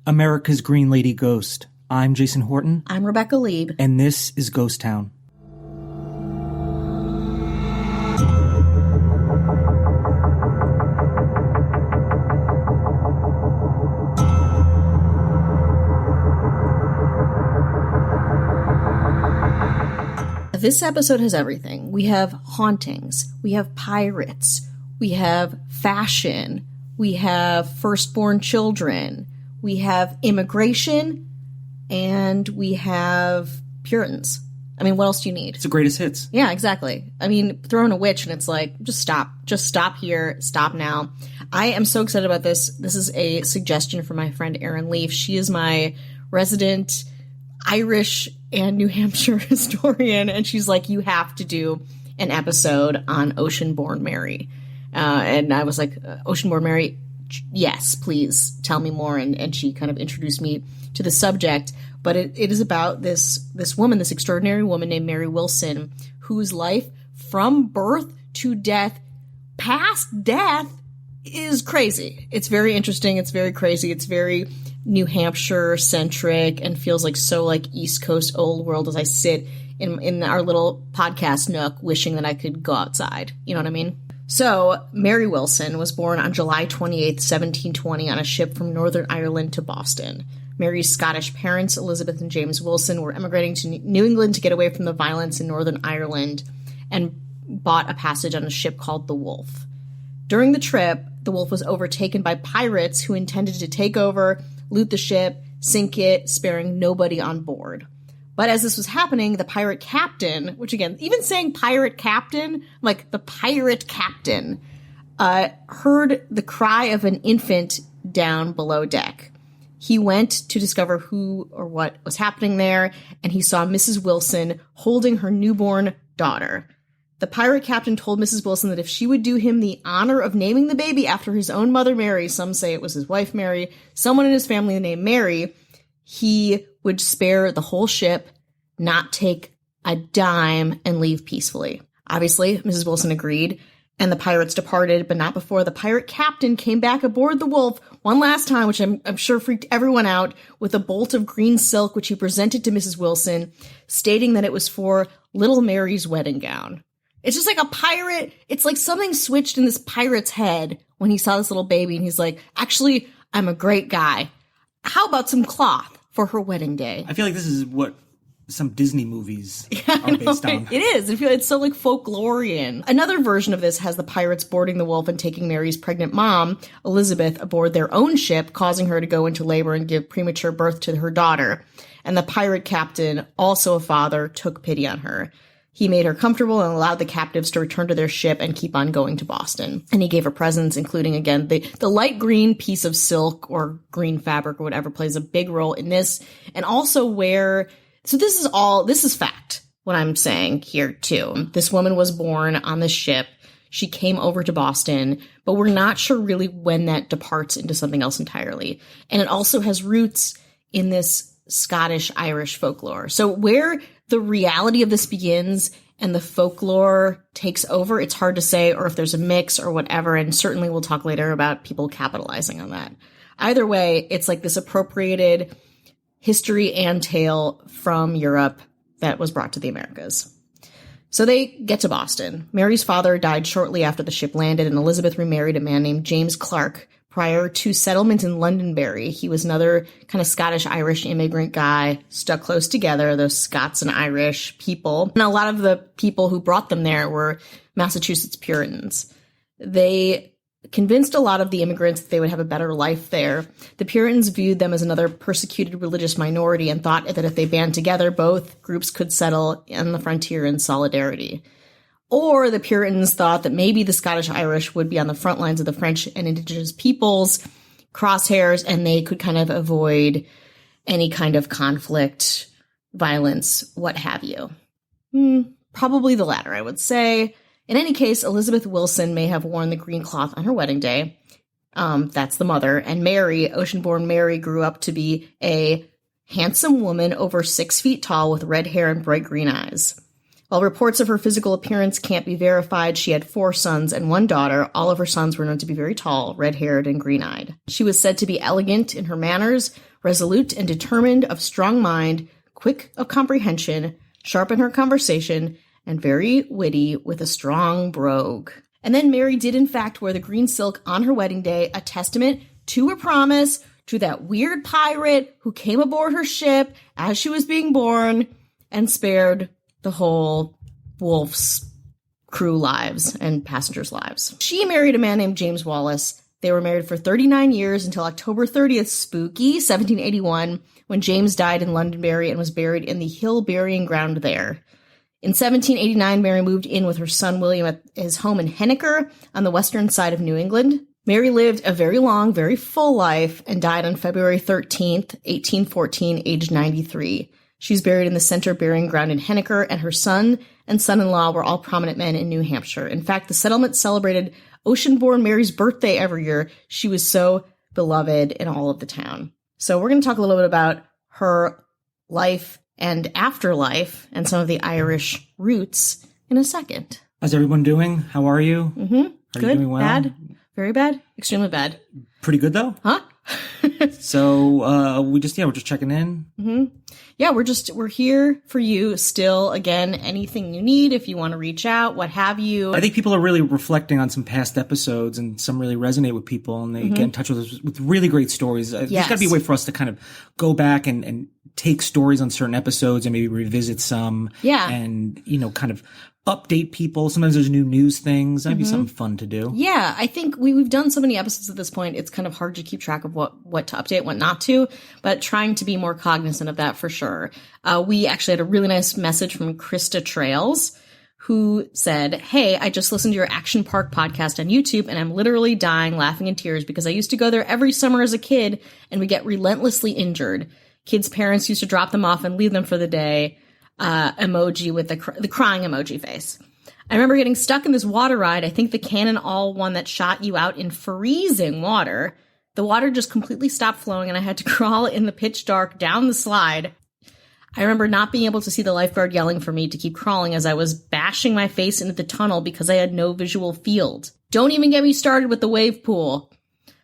America's Green Lady Ghost. I'm Jason Horton. I'm Rebecca Lieb. And this is Ghost Town. This episode has everything. We have hauntings, we have pirates, we have fashion, we have firstborn children, we have immigration, and we have Puritans. I mean, what else do you need? It's the greatest hits. Yeah, exactly. I mean, throw in a witch and it's like, just stop here, stop now. I am so excited about this. This is a suggestion from my friend Erin Leaf. She is my resident Irish and New Hampshire historian, and she's like, you have to do an episode on Ocean-born Mary. And I was like, Ocean-born Mary, yes, please tell me more. And she kind of introduced me to the subject. But it is about this woman, this extraordinary woman named Mary Wilson, whose life from birth to death, past death, is crazy. It's very interesting. It's very crazy. It's very New Hampshire centric and feels like so like East Coast old world as I sit in our little podcast nook wishing that I could go outside. You know what I mean? So Mary Wilson was born on July 28th, 1720 on a ship from Northern Ireland to Boston. Mary's Scottish parents, Elizabeth and James Wilson, were emigrating to New England to get away from the violence in Northern Ireland and bought a passage on a ship called the Wolf. During the trip, the Wolf was overtaken by pirates who intended to take over, loot the ship, sink it, sparing nobody on board. But as this was happening, the pirate captain, which again, even saying pirate captain, like the pirate captain, heard the cry of an infant down below deck. He went to discover who or what was happening there, and he saw Mrs. Wilson holding her newborn daughter. The pirate captain told Mrs. Wilson that if she would do him the honor of naming the baby after his own mother Mary, some say it was his wife Mary, someone in his family named Mary, he would spare the whole ship, not take a dime, and leave peacefully. Obviously, Mrs. Wilson agreed, and the pirates departed, but not before the pirate captain came back aboard the Wolf one last time, which I'm sure freaked everyone out, with a bolt of green silk, which he presented to Mrs. Wilson, stating that it was for little Mary's wedding gown. It's just like a pirate. It's like something switched in this pirate's head when he saw this little baby, and he's like, actually, I'm a great guy. How about some cloth for her wedding day? I feel like this is what some Disney movies are based on. It is. It's so like folklorian. Another version of this has the pirates boarding the Wolf and taking Mary's pregnant mom, Elizabeth, aboard their own ship, causing her to go into labor and give premature birth to her daughter. And the pirate captain, also a father, took pity on her. He made her comfortable and allowed the captives to return to their ship and keep on going to Boston. And he gave her presents, including, again, the light green piece of silk or green fabric or whatever plays a big role in this. And also so this is fact, what I'm saying here too. This woman was born on this ship. She came over to Boston, but we're not sure really when that departs into something else entirely. And it also has roots in this Scottish-Irish folklore. So where the reality of this begins and the folklore takes over, it's hard to say, or if there's a mix or whatever, and certainly we'll talk later about people capitalizing on that. Either way, it's like this appropriated history and tale from Europe that was brought to the Americas. So they get to Boston. Mary's father died shortly after the ship landed, and Elizabeth remarried a man named James Clark. Prior to settlement in Londonderry, he was another kind of Scottish-Irish immigrant guy, stuck close together, those Scots and Irish people. And a lot of the people who brought them there were Massachusetts Puritans. They convinced a lot of the immigrants that they would have a better life there. The Puritans viewed them as another persecuted religious minority and thought that if they band together, both groups could settle on the frontier in solidarity. Or the Puritans thought that maybe the Scottish-Irish would be on the front lines of the French and indigenous peoples' crosshairs, and they could kind of avoid any kind of conflict, violence, what have you. Probably the latter, I would say. In any case, Elizabeth Wilson may have worn the green cloth on her wedding day. That's the mother. And Mary, Ocean-born Mary, grew up to be a handsome woman over 6 feet tall with red hair and bright green eyes. While reports of her physical appearance can't be verified, she had 4 sons and 1 daughter. All of her sons were known to be very tall, red-haired, and green-eyed. She was said to be elegant in her manners, resolute and determined, of strong mind, quick of comprehension, sharp in her conversation, and very witty, with a strong brogue. And then Mary did, in fact, wear the green silk on her wedding day, a testament to her promise to that weird pirate who came aboard her ship as she was being born and spared the whole Wolf's crew lives and passengers' lives. She married a man named James Wallace. They were married for 39 years until October 30th, spooky, 1781, when James died in Londonderry and was buried in the Hill burying ground there. In 1789, Mary moved in with her son William at his home in Henniker on the western side of New England. Mary lived a very long, very full life and died on February 13th, 1814, aged 93. She's buried in the center burying ground in Henniker, and her son and son-in-law were all prominent men in New Hampshire. In fact, the settlement celebrated ocean-born Mary's birthday every year. She was so beloved in all of the town. So we're going to talk a little bit about her life and afterlife and some of the Irish roots in a second. How's everyone doing? How are you? Good, you doing well? Bad, very bad, extremely bad. Pretty good, though? Huh? So we're just checking in. Yeah, we're here for you still. Again, anything you need, if you want to reach out, what have you. I think people are really reflecting on some past episodes, and some really resonate with people, and they get in touch with us with really great stories. There's got to be a way for us to kind of go back and take stories on certain episodes and maybe revisit some. Yeah. And, kind of update people. Sometimes there's new news things. That'd be something fun to do. Yeah, I think we've done so many episodes at this point, it's kind of hard to keep track of what to update, what not to, but trying to be more cognizant of that for sure. We actually had a really nice message from Krista Trails, who said, "Hey, I just listened to your Action Park podcast on YouTube, and I'm literally dying laughing in tears because I used to go there every summer as a kid, and we get relentlessly injured. Kids' parents used to drop them off and leave them for the day." Emoji with the crying emoji face. I remember getting stuck in this water ride. I think the Cannonall one that shot you out in freezing water. The water just completely stopped flowing and I had to crawl in the pitch dark down the slide. I remember not being able to see the lifeguard yelling for me to keep crawling as I was bashing my face into the tunnel because I had no visual field. Don't even get me started with the wave pool.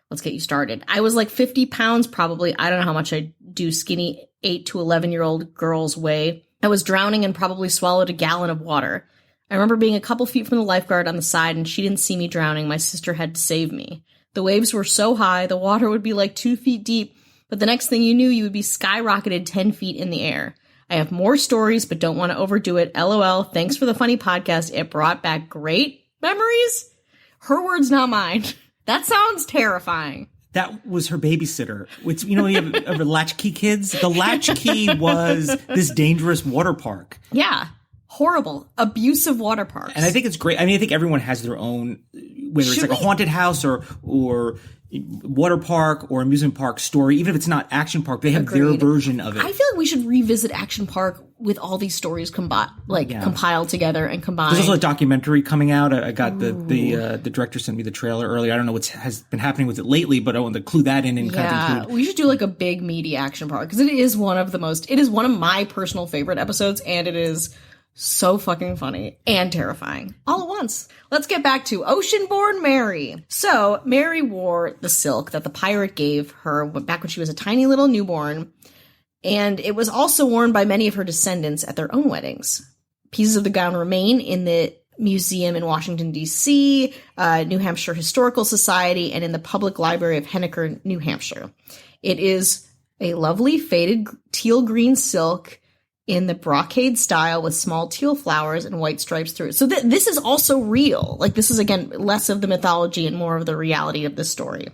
Let's get you started. I was like 50 pounds probably. I don't know how much I do skinny 8 to 11-year-old girls weigh. I was drowning and probably swallowed a gallon of water. I remember being a couple feet from the lifeguard on the side and she didn't see me drowning. My sister had to save me. The waves were so high, the water would be like 2 feet deep, but the next thing you knew, you would be skyrocketed 10 feet in the air. I have more stories, but don't want to overdo it. LOL. Thanks for the funny podcast. It brought back great memories. Her words, not mine. That sounds terrifying. That was her babysitter. Which, you have latchkey kids? The latchkey was this dangerous water park. Yeah. Horrible. Abusive water parks. And I think it's great. I mean, I think everyone has their own, whether it's like a haunted house or water park or amusement park story, even if it's not Action Park, they have their version of it. I feel like we should revisit Action Park with all these stories compiled together and combined. There's also a documentary coming out. I got the director sent me the trailer earlier. I don't know what has been happening with it lately, but I want to clue that in and kind of include. We should do like a big meaty Action Park because it is one of my personal favorite episodes, and it is so fucking funny and terrifying all at once. Let's get back to ocean-born Mary. So Mary wore the silk that the pirate gave her back when she was a tiny little newborn, and it was also worn by many of her descendants at their own weddings. Pieces of the gown remain in the museum in Washington, D.C., New Hampshire Historical Society, and in the Public Library of Henniker, New Hampshire. It is a lovely faded teal green silk in the brocade style with small teal flowers and white stripes through it. So this is also real. Like, this is, again, less of the mythology and more of the reality of this story.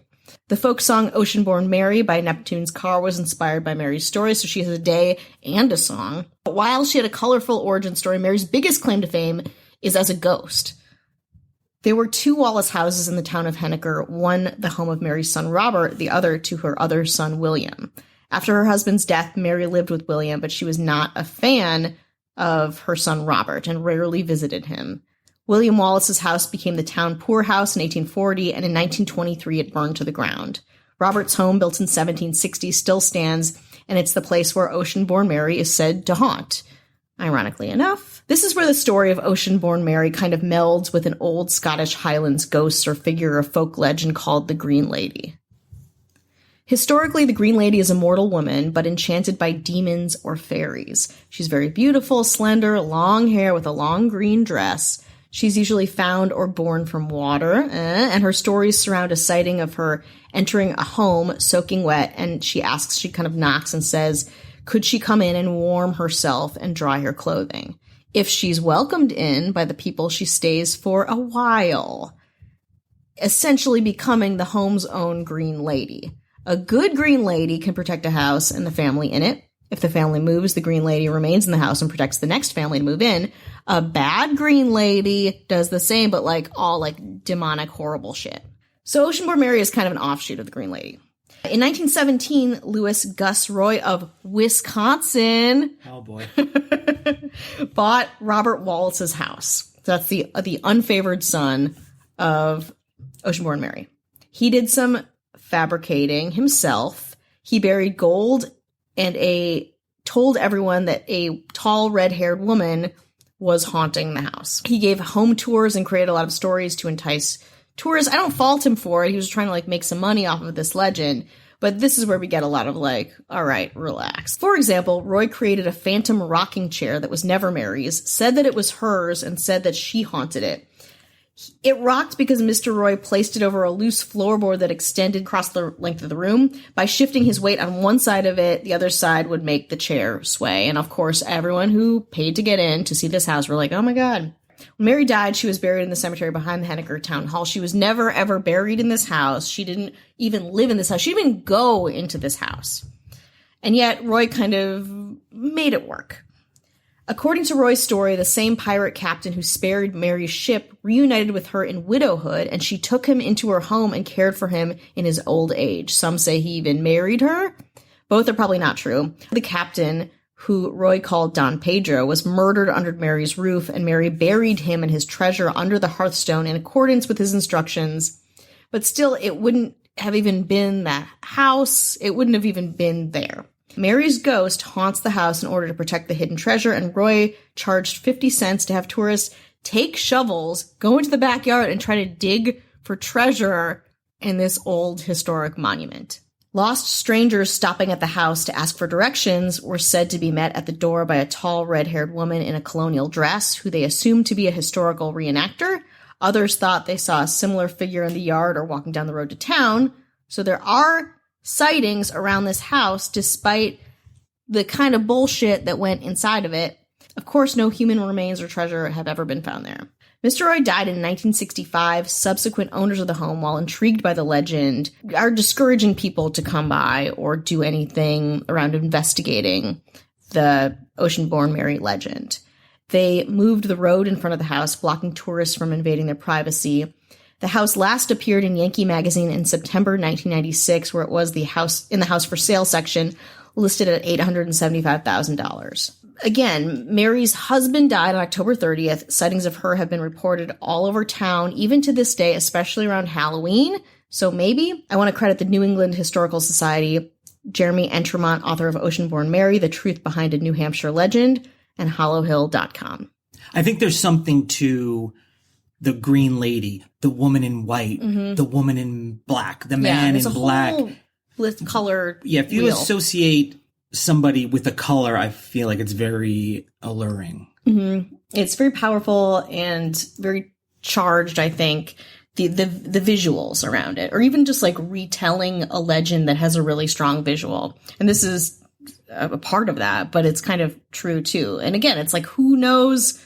The folk song Ocean-Born Mary by Neptune's Car was inspired by Mary's story, so she has a day and a song. But while she had a colorful origin story, Mary's biggest claim to fame is as a ghost. There were 2 Wallace houses in the town of Henniker, one the home of Mary's son Robert, the other to her other son William. After her husband's death, Mary lived with William, but she was not a fan of her son Robert and rarely visited him. William Wallace's house became the town poorhouse in 1840, and in 1923 it burned to the ground. Robert's home, built in 1760, still stands, and it's the place where Ocean-born Mary is said to haunt. ironically enough. This is where the story of Ocean-born Mary kind of melds with an old Scottish Highlands ghost or figure of folk legend called the Green Lady. Historically, the Green Lady is a mortal woman, but enchanted by demons or fairies. She's very beautiful, slender, long hair with a long green dress. She's usually found or born from water, and her stories surround a sighting of her entering a home soaking wet, and she kind of knocks and says, could she come in and warm herself and dry her clothing? If she's welcomed in by the people, she stays for a while, essentially becoming the home's own Green Lady. A good Green Lady can protect a house and the family in it. If the family moves, the Green Lady remains in the house and protects the next family to move in. A bad Green Lady does the same, but all demonic, horrible shit. So Ocean-born Mary is kind of an offshoot of the Green Lady. In 1917, Louis Gus Roy of Wisconsin oh boy. bought Robert Wallace's house. That's the unfavored son of Ocean-born Mary. He did some fabricating himself. He buried gold and told everyone that a tall red-haired woman was haunting the house. He gave home tours and created a lot of stories to entice tourists. I don't fault him for it. He was trying to make some money off of this legend. But this is where we get a lot of all right, relax. For example, Roy created a phantom rocking chair that was never Mary's, said that it was hers, and said that she haunted it. It rocked because Mr. Roy placed it over a loose floorboard that extended across the length of the room. By shifting his weight on one side of it, the other side would make the chair sway. And of course, everyone who paid to get in to see this house were like, oh my God. When Mary died, she was buried in the cemetery behind the Henniker Town Hall. She was never, ever buried in this house. She didn't even live in this house. She didn't even go into this house. And yet, Roy kind of made it work. According to Roy's story, the same pirate captain who spared Mary's ship reunited with her in widowhood, and she took him into her home and cared for him in his old age. Some say he even married her. Both are probably not true. The captain, who Roy called Don Pedro, was murdered under Mary's roof, and Mary buried him and his treasure under the hearthstone in accordance with his instructions. But still, it wouldn't have even been that house. It wouldn't have even been there. Mary's ghost haunts the house in order to protect the hidden treasure, and Roy charged 50 cents to have tourists take shovels, go into the backyard, and try to dig for treasure in this old historic monument. Lost strangers stopping at the house to ask for directions were said to be met at the door by a tall, red-haired woman in a colonial dress, who they assumed to be a historical reenactor. Others thought they saw a similar figure in the yard or walking down the road to town. So there are sightings around this house, despite the kind of bullshit that went inside of it. Of course, no human remains or treasure have ever been found there. Mr. Roy died in 1965. Subsequent owners of the home, while intrigued by the legend, are discouraging people to come by or do anything around investigating the Ocean-born Mary legend. They moved the road in front of the house, blocking tourists from invading their privacy. The house last appeared in Yankee magazine in September 1996, where it was in the house for sale section, listed at $875,000. Again, Mary's husband died on October 30th. Sightings of her have been reported all over town, even to this day, especially around Halloween. So maybe I want to credit the New England Historical Society, Jeremy Entremont, author of Ocean-born Mary, The Truth Behind a New Hampshire Legend, and hollowhill.com. I think there's something to the Green Lady, the woman in white, the woman in black, the man in black. With color. Yeah, if you associate somebody with a color, I feel like it's very alluring. Mm-hmm. It's very powerful and very charged, I think. The visuals around it, or even just retelling a legend that has a really strong visual. And this is a part of that, but it's kind of true too. And again, it's who knows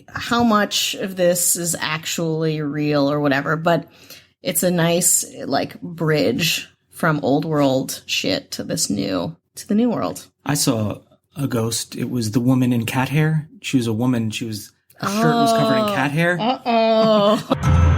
how much of this is actually real or whatever, but it's a nice bridge from old world shit to the new world. I saw a ghost. It was the woman in cat hair. She was a woman. Her shirt was covered in cat hair. Uh-oh.